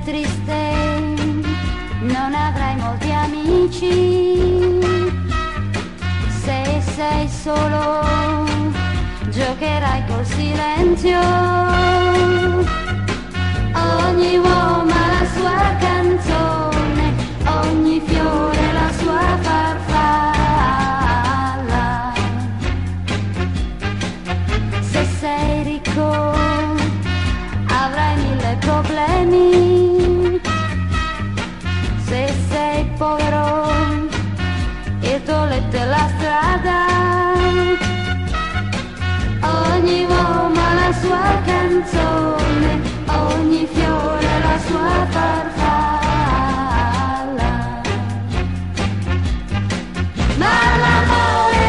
triste, non avrai molti amici. Se sei solo, giocherai col silenzio. Ogni uomo ha la sua canzone, ogni fiore la sua farfalla. Se sei ricco avrai 1000 problemi, se sei povero il tuo letto è la strada. Ogni uomo ha la sua canzone, ogni fiore la sua farfalla. Ma l'amore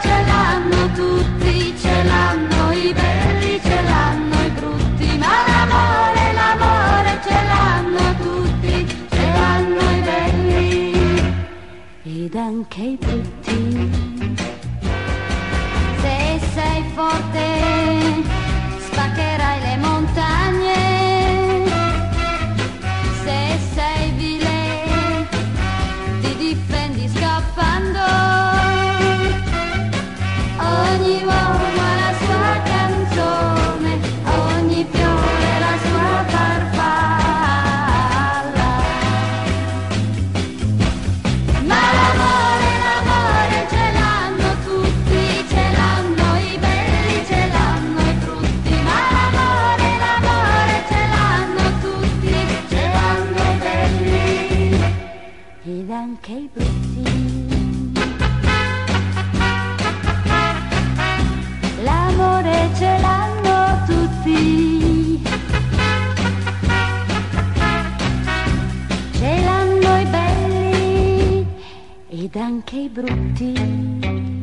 ce l'hanno tutti, ce l'hanno i belli, ce l'hanno i brutti. Ma l'amore ce l'hanno tutti, ce l'hanno i belli ed anche i brutti. Se sei forte spaccherai le montagne, se sei vile ti difendi scappando. Ogni uomo ha la sua canzone, ogni fiore la sua farfalla. Ma l'amore ce l'hanno tutti, ce l'hanno i belli, ce l'hanno i brutti. Ma l'amore ce l'hanno tutti, ce l'hanno i belli ed anche i brutti. L'amore ce l'hanno tutti, ce l'hanno i belli ed anche i brutti.